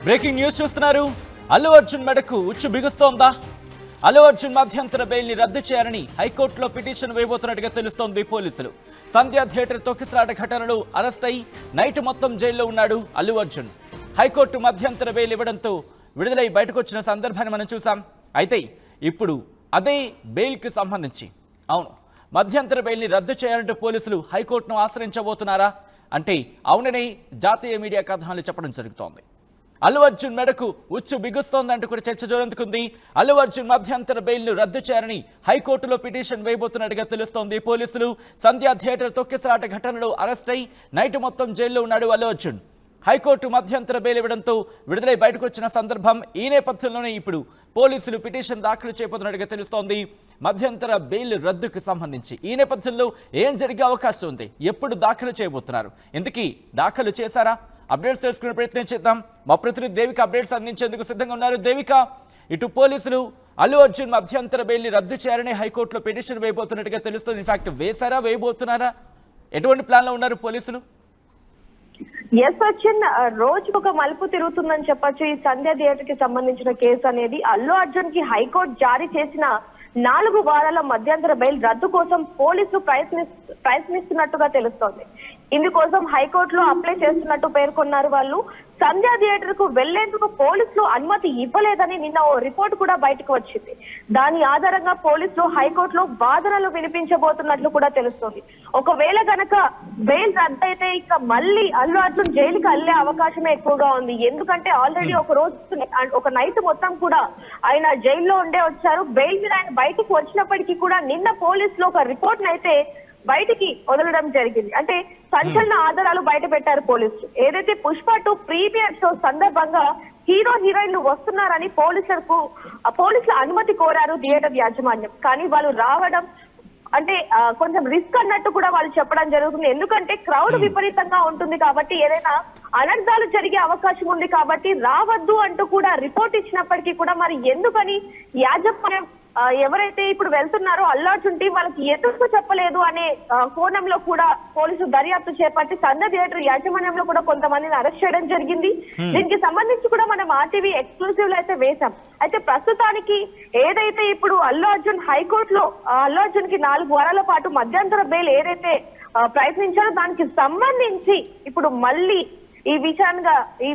Breaking news చూస్తున్నారు. అల్లు అర్జున్ మెడకు ఉచ్చు బిగుస్తోందా? అల్లు అర్జున్ మధ్యంతర బెయిల్ని రద్దు చేయాలని హైకోర్టులో పిటిషన్ వేయబోతున్నట్టుగా తెలుస్తోంది. పోలీసులు సంధ్యా థియేటర్ తొక్కిసలాట ఘటనలో అరెస్ట్ అయి నైట్ మొత్తం జైల్లో ఉన్నాడు అల్లు అర్జున్. హైకోర్టు మధ్యంతర బెయిల్ ఇవ్వడంతో విడుదలై బయటకు వచ్చిన సందర్భాన్ని మనం చూసాం. అయితే ఇప్పుడు అదే బెయిల్కి సంబంధించి మధ్యంతర బెయిల్ని రద్దు చేయాలంటూ పోలీసులు హైకోర్టును ఆశ్రయించబోతున్నారా అంటే అవునని జాతీయ మీడియా కథనాలు చెప్పడం జరుగుతోంది. అల్లు అర్జున్ మెడకు ఉచ్చు బిగుస్తోందంటూ కూడా చర్చ జోరందుకుంది. అల్లు అర్జున్ మధ్యంతర బెయిల్ను రద్దు చేయాలని హైకోర్టులో పిటిషన్ వేయబోతున్నట్టుగా తెలుస్తోంది. పోలీసులు సంధ్యా థియేటర్ తొక్కిసలాట ఘటనలో అరెస్ట్ అయి నైట్ మొత్తం జైల్లో ఉన్నాడు అల్లు అర్జున్. హైకోర్టు మధ్యంతర బెయిల్ ఇవ్వడంతో విడుదలై బయటకు వచ్చిన సందర్భం. ఈ నేపథ్యంలోనే ఇప్పుడు పోలీసులు పిటిషన్ దాఖలు చేయబోతున్నట్టుగా తెలుస్తోంది మధ్యంతర బెయిల్ రద్దుకు సంబంధించి. ఈ నేపథ్యంలో ఏం జరిగే అవకాశం ఉంది, ఎప్పుడు దాఖలు చేయబోతున్నారు, ఇంతకీ దాఖలు చేశారా? అప్డేట్స్ తెలుసుకునే ప్రయత్నం చేద్దాం. మా ప్రతినిధి దేవిక అప్డేట్స్ అందించేందుకు సిద్ధంగా ఉన్నారు. దేవిక, ఇటు పోలీసులు అల్లు అర్జున్ మధ్యంతర బెయిల్ని రద్దు చేయాలని హైకోర్టులో పిటిషన్ వేయబోతున్నట్టుగా తెలుస్తుంది. ఇన్ఫాక్ట్ వేశారా, వేయబోతున్నారా, ఎటువంటి ప్లాన్లో ఉన్నారు పోలీసులు? ఎస్ సచిన్, రోజుకు ఒక మలుపు తిరుగుతుందని చెప్పొచ్చు ఈ సంధ్యా థియేటర్ కి సంబంధించిన కేసు అనేది. అల్లు అర్జున్ కి హైకోర్టు జారీ చేసిన 4 వారాల మధ్యంతర బెయిల్ రద్దు కోసం పోలీసులు ప్రయత్నిస్తున్నట్టుగా తెలుస్తోంది. ఇందుకోసం హైకోర్టులో అప్లై చేస్తున్నట్టు పేర్కొన్నారు వాళ్ళు. సంధ్యా థియేటర్ కు వెళ్లేందుకు పోలీసులు అనుమతి ఇవ్వలేదని నిన్న ఓ రిపోర్ట్ కూడా బయటకు వచ్చింది. దాని ఆధారంగా పోలీసులు హైకోర్టులో వాదనలు వినిపించబోతున్నట్లు కూడా తెలుస్తోంది. ఒకవేళ గనక బెయిల్ రద్దయితే ఇక మళ్ళీ అల్లు అర్జున్ జైలుకి వెళ్లే అవకాశమే ఎక్కువగా ఉంది. ఎందుకంటే ఆల్రెడీ ఒక నైట్ మొత్తం కూడా ఆయన జైల్లో ఉండే వచ్చారు. బెయిల్ మీద ఆయన బయటకు వచ్చినప్పటికీ కూడా నిన్న పోలీసులు ఒక రిపోర్ట్ అయితే బయటికి వదలడం జరిగింది. అంటే సంచలన ఆధారాలు బయట పెట్టారు పోలీసులు. ఏదైతే పుష్ప 2 ప్రీమియర్ షో సందర్భంగా హీరో హీరోయిన్లు వస్తున్నారని పోలీసులు అనుమతి కోరారు థియేటర్ యాజమాన్యం. కానీ వాళ్ళు రావడం అంటే కొంచెం రిస్క్ అన్నట్టు కూడా వాళ్ళు చెప్పడం జరుగుతుంది. ఎందుకంటే క్రౌడ్ విపరీతంగా ఉంటుంది కాబట్టి ఏదైనా అనర్థాలు జరిగే అవకాశం ఉంది కాబట్టి రావద్దు అంటూ కూడా రిపోర్ట్ ఇచ్చినప్పటికీ కూడా మరి ఎందుకని యాజమాన్యం ఎవరైతే ఇప్పుడు వెళ్తున్నారో అల్లు అర్జున్ టీం వాళ్ళకి ఎందుకు చెప్పలేదు అనే కోణంలో కూడా పోలీసులు దర్యాప్తు చేపట్టి సంధ్యా థియేటర్ యాజమాన్యంలో కూడా కొంతమందిని అరెస్ట్ చేయడం జరిగింది. దీనికి సంబంధించి కూడా మనం ఆర్టీవీ ఎక్స్క్లూసివ్ లో అయితే వేశాం. అయితే ప్రస్తుతానికి ఏదైతే ఇప్పుడు అల్లు అర్జున్ హైకోర్టులో అల్లు అర్జున్ కి 4 వారాల పాటు మధ్యంతర బెయిల్ ఏదైతే ప్రయత్నించారో దానికి సంబంధించి ఇప్పుడు మళ్ళీ ఈ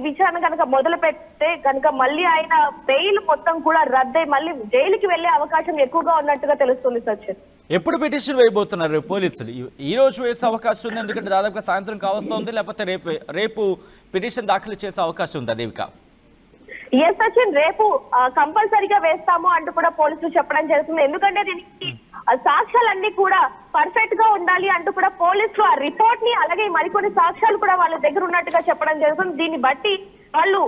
విచారణ కనుక మొదలు పెడితే కనుక మళ్ళీ ఆయన బెయిల్ మొత్తం కూడా రద్దై మళ్ళీ జైలుకి వెళ్లే అవకాశం ఎక్కువగా ఉన్నట్టుగా తెలుస్తుంది. సచిన్, ఎప్పుడు పిటిషన్ వేయబోతున్నారు పోలీసులు? ఈ రోజు వేసే అవకాశం ఉంది, ఎందుకంటే దాదాపుగా సాయంత్రం కావస్తోంది, లేకపోతే రేపు పిటిషన్ దాఖలు చేసే అవకాశం ఉందా దేవిక? ఎస్ సచిన్, రేపు కంపల్సరీగా వేస్తాము అంటూ కూడా పోలీసులు చెప్పడం జరుగుతుంది. ఎందుకంటే దీనికి సాక్ష్యాలన్నీ కూడా పర్ఫెక్ట్ గా ఉండాలి అంటూ కూడా పోలీసులు ఆ రిపోర్ట్ ని అలాగే మరికొన్ని సాక్ష్యాలు కూడా వాళ్ళ దగ్గర ఉన్నట్టుగా చెప్పడం జరుగుతుంది. దీన్ని బట్టి వాళ్ళు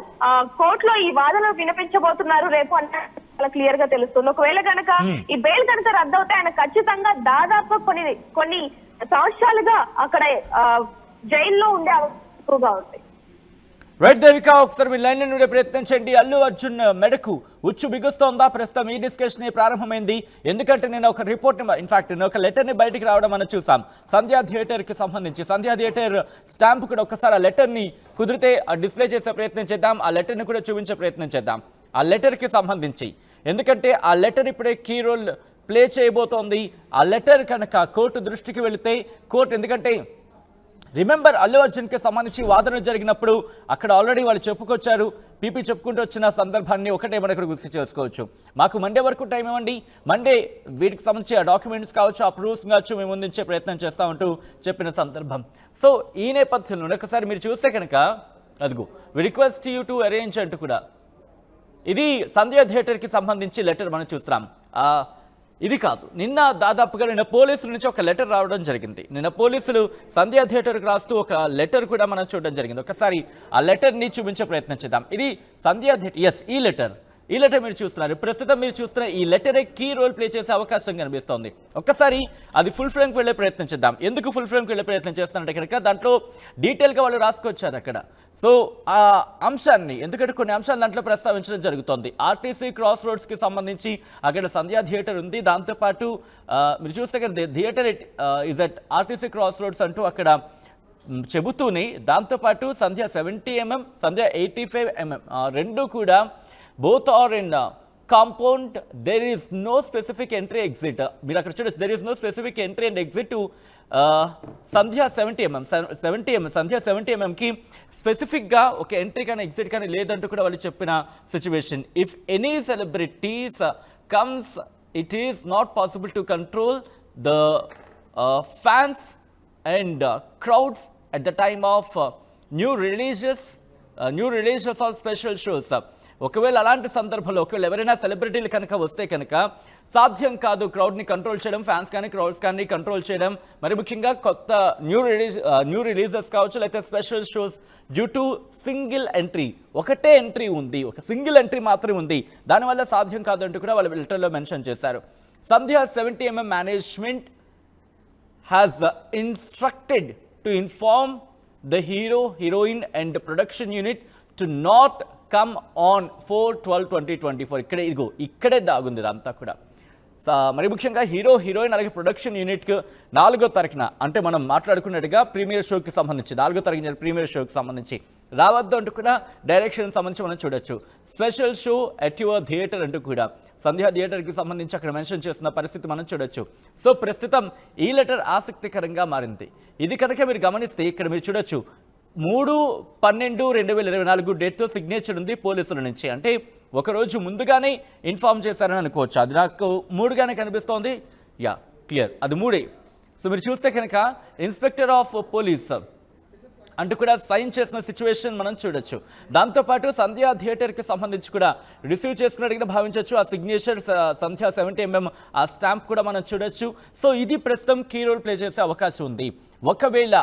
కోర్టులో ఈ వాదనలు వినిపించబోతున్నారు రేపు అంటే చాలా క్లియర్ గా తెలుస్తుంది. ఒకవేళ కనుక ఈ బెయిల్ కనుక రద్దవుతే ఆయన ఖచ్చితంగా దాదాపు కొన్ని సంవత్సరాలుగా అక్కడ జైల్లో ఉండే అవకాశం ఎక్కువగా ఉంది. రైట్ దేవిక, ఒకసారి మీ లైన్ నుండి ప్రయత్నించండి. అల్లు అర్జున్ మెడకు ఉచ్చు బిగుస్తోందా? ప్రస్తుతం ఈ డిస్కషన్ ప్రారంభమైంది. ఎందుకంటే నేను ఒక రిపోర్ట్ ఇన్ఫాక్ట్ నేను ఒక లెటర్ని బయటికి రావడం మనం చూసాం సంధ్యా థియేటర్కి సంబంధించి. సంధ్యా థియేటర్ స్టాంప్ కూడా ఒకసారి ఆ లెటర్ని కుదిరితే డిస్ప్లే చేసే ప్రయత్నం చేద్దాం, ఆ లెటర్ని కూడా చూపించే ప్రయత్నం చేద్దాం. ఆ లెటర్కి సంబంధించి ఎందుకంటే ఆ లెటర్ ఇప్పుడే కీ రోల్ ప్లే చేయబోతోంది. ఆ లెటర్ కనుక కోర్టు దృష్టికి వెళితే కోర్టు, ఎందుకంటే రిమెంబర్ అల్లు అర్జున్కి సంబంధించి వాదన జరిగినప్పుడు అక్కడ ఆల్రెడీ వాళ్ళు చెప్పుకొచ్చారు, పీపీ చెప్పుకుంటూ వచ్చిన సందర్భాన్ని ఒకటే మనకు గుర్తు చేసుకోవచ్చు. మాకు మండే వరకు టైం ఇవ్వండి, మండే వీటికి సంబంధించి ఆ డాక్యుమెంట్స్ కావచ్చు, ఆ ప్రూఫ్స్ కావచ్చు మేము ముందుంచే ప్రయత్నం చేస్తామంటూ చెప్పిన సందర్భం. సో ఈ నేపథ్యంలో ఒకసారి మీరు చూస్తే కనుక అదిగో we request you to arrange అంటూ కూడా ఇది సంధ్యా థియేటర్కి సంబంధించి లెటర్ మనం చూస్తున్నాం. ఇది కాదు, నిన్న పోలీసుల నుంచి ఒక లెటర్ రావడం జరిగింది. నిన్న పోలీసులు సంధ్యా థియేటర్కి రాస్తూ ఒక లెటర్ కూడా మనం చూడడం జరిగింది. ఒకసారి ఆ లెటర్ని చూపించే ప్రయత్నం చేద్దాం. ఇది సంధ్యా థియేటర్, ఎస్ ఈ లెటర్ మీరు చూస్తున్నారు. ప్రస్తుతం మీరు చూస్తున్న ఈ లెటరే కీ రోల్ ప్లే చేసే అవకాశం కనిపిస్తోంది. ఒక్కసారి అది ఫుల్ ఫ్రేమ్కి వెళ్ళే ప్రయత్నం చేద్దాం. ఎందుకు ఫుల్ ఫ్రేమ్కి వెళ్ళే ప్రయత్నం చేస్తానంటే కనుక దాంట్లో డీటెయిల్గా వాళ్ళు రాసుకొచ్చారు అక్కడ. సో ఆ అంశాన్ని, ఎందుకంటే కొన్ని అంశాలు దాంట్లో ప్రస్తావించడం జరుగుతోంది. ఆర్టీసీ క్రాస్ రోడ్స్కి సంబంధించి అక్కడ సంధ్యా థియేటర్ ఉంది. దాంతోపాటు మీరు చూస్తే కదా theatre is at RTC cross roads అంటూ అక్కడ చెబుతూనే దాంతోపాటు సంధ్య 70mm, సంధ్య 85mm రెండు కూడా both are in compound. There is no specific entry exit. మీరు అక్కడ చూడొచ్చు, there is no specific entry and exit to Sandhya 70mm. Sandhya 70mmకి స్పెసిఫిక్గా ఒక ఎంట్రీ కానీ ఎగ్జిట్ కానీ లేదంటూ కూడా వాళ్ళు చెప్పిన situation. If any celebrities comes, it is not possible to control the fans and crowds at the time of new releases or special shows. ఒకవేళ అలాంటి సందర్భంలో ఒకవేళ ఎవరైనా సెలబ్రిటీలు కనుక వస్తే కనుక సాధ్యం కాదు క్రౌడ్ని కంట్రోల్ చేయడం, ఫ్యాన్స్ కానీ క్రౌడ్స్ కానీ కంట్రోల్ చేయడం. మరి ముఖ్యంగా కొత్త న్యూ రిలీజెస్ కావచ్చు, లేకపోతే special shows due to single entry, ఒకటే ఎంట్రీ ఉంది, ఒక సింగిల్ ఎంట్రీ మాత్రమే ఉంది, దానివల్ల సాధ్యం కాదంటూ కూడా వాళ్ళు లెటర్లో మెన్షన్ చేశారు. సంధ్య 70mm management has instructed to inform the hero, heroine and production unit to not come on 4/12/2024. ఇక్కడే దాగుంది ఇదంతా కూడా. మరి ముఖ్యంగా హీరో, హీరోయిన్ అలాగే ప్రొడక్షన్ యూనిట్కి 4వ తారీఖున, అంటే మనం మాట్లాడుకున్నట్టుగా ప్రీమియర్ షోకి సంబంధించి 4వ తారీఖున ప్రీమియర్ షోకి సంబంధించి రావద్దు అంటూ కూడా డైరెక్షన్ సంబంధించి మనం చూడొచ్చు. Special show at your theatre అంటూ కూడా సంధ్యా థియేటర్కి సంబంధించి అక్కడ మెన్షన్ చేసిన పరిస్థితి మనం చూడొచ్చు. సో ప్రస్తుతం ఈ లెటర్ ఆసక్తికరంగా మారింది. ఇది కనుక మీరు గమనిస్తే ఇక్కడ మీరు చూడొచ్చు 3/12/2024 డేట్తో సిగ్నేచర్ ఉంది పోలీసుల నుంచి. అంటే ఒకరోజు ముందుగానే ఇన్ఫార్మ్ చేశారని అనుకోవచ్చు. అది నాకు 3గానే కనిపిస్తోంది. యా, క్లియర్, అది 3. సో మీరు చూస్తే కనుక ఇన్స్పెక్టర్ ఆఫ్ పోలీస్ అంటూ కూడా సైన్ చేసిన సిచ్యువేషన్ మనం చూడొచ్చు. దాంతోపాటు సంధ్యా థియేటర్కి సంబంధించి కూడా రిసీవ్ చేసుకున్నట్టుగా భావించవచ్చు. ఆ సిగ్నేచర్ సంధ్యా 70mm ఆ స్టాంప్ కూడా మనం చూడొచ్చు. సో ఇది ప్రస్తుతం కీ రోల్ ప్లే చేసే అవకాశం ఉంది. ఒకవేళ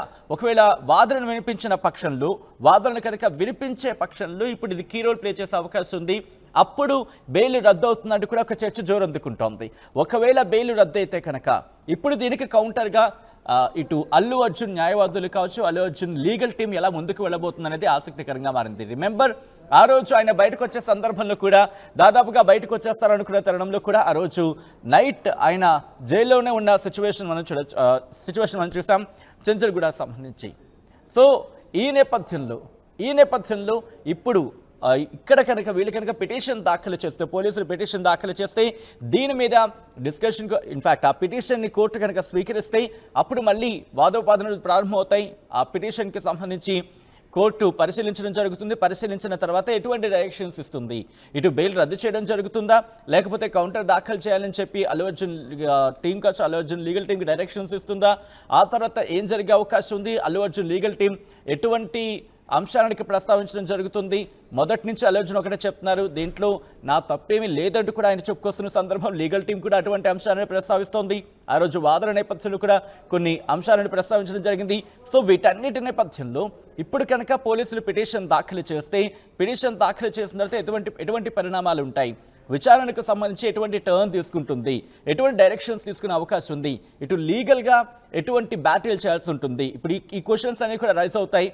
వాదనను వినిపించిన పక్షంలో, వాదనను కనుక వినిపించే పక్షంలో ఇప్పుడు ఇది కీ రోల్ ప్లే చేసే అవకాశం ఉంది. అప్పుడు బెయిల్ రద్దు అవుతుందంటూ కూడా ఒక చర్చ జోరందుకుంటోంది. ఒకవేళ బెయిల్ రద్దు అయితే కనుక ఇప్పుడు దీనికి కౌంటర్గా ఇటు అల్లు అర్జున్ న్యాయవాదులు కావచ్చు, అల్లు అర్జున్ లీగల్ టీం ఎలా ముందుకు వెళ్ళబోతుంది అనేది ఆసక్తికరంగా మారింది. రిమెంబర్, ఆ రోజు ఆయన బయటకు వచ్చే సందర్భంలో కూడా దాదాపుగా బయటకు వచ్చేస్తారనుకునే తరుణంలో కూడా ఆ రోజు నైట్ ఆయన జైల్లోనే ఉన్న సిచ్యువేషన్ మనం చూసాం చెంచల్గూడ సంబంధించి. సో ఈ నేపథ్యంలో ఇప్పుడు ఇక్కడ కనుక వీళ్ళు కనుక పిటిషన్ దాఖలు చేస్తే, పోలీసులు పిటిషన్ దాఖలు చేస్తే దీని మీద డిస్కషన్, ఇన్ఫ్యాక్ట్ ఆ పిటిషన్ని కోర్టు కనుక స్వీకరిస్తే అప్పుడు మళ్ళీ వాదోపాదనలు ప్రారంభమవుతాయి. ఆ పిటిషన్కి సంబంధించి కోర్టు పరిశీలించడం జరుగుతుంది. పరిశీలించిన తర్వాత ఎటువంటి డైరెక్షన్స్ ఇస్తుంది, ఇటు బెయిల్ రద్దు చేయడం జరుగుతుందా, లేకపోతే కౌంటర్ దాఖలు చేయాలని చెప్పి అల్లు అర్జున్ టీం కావచ్చు, అల్లు అర్జున్ లీగల్ టీంకి డైరెక్షన్స్ ఇస్తుందా, ఆ తర్వాత ఏం జరిగే అవకాశం ఉంది, అల్లు అర్జున్ లీగల్ టీం ఎటువంటి అంశానికి ప్రస్తావించడం జరుగుతుంది. మొదటి నుంచి అల్లు అర్జున్ ఒకటే చెప్తున్నారు, దీంట్లో నా తప్పేమీ లేదంటూ కూడా ఆయన చెప్పుకొస్తున్న సందర్భం లీగల్ టీం కూడా అటువంటి అంశాలను ప్రస్తావిస్తోంది. ఆ రోజు వాదన నేపథ్యంలో కూడా కొన్ని అంశాలను ప్రస్తావించడం జరిగింది. సో వీటన్నిటి నేపథ్యంలో ఇప్పుడు కనుక పోలీసులు పిటిషన్ దాఖలు చేస్తే, పిటిషన్ దాఖలు చేసిన తర్వాత ఎటువంటి పరిణామాలు ఉంటాయి, విచారణకు సంబంధించి ఎటువంటి టర్న్ తీసుకుంటుంది, ఎటువంటి డైరెక్షన్స్ తీసుకునే అవకాశం ఉంది, ఇటు లీగల్గా ఎటువంటి బ్యాటిల్ చేయాల్సి ఉంటుంది. ఇప్పుడు ఈ క్వశ్చన్స్ అనేవి కూడా రైజ్ అవుతాయి.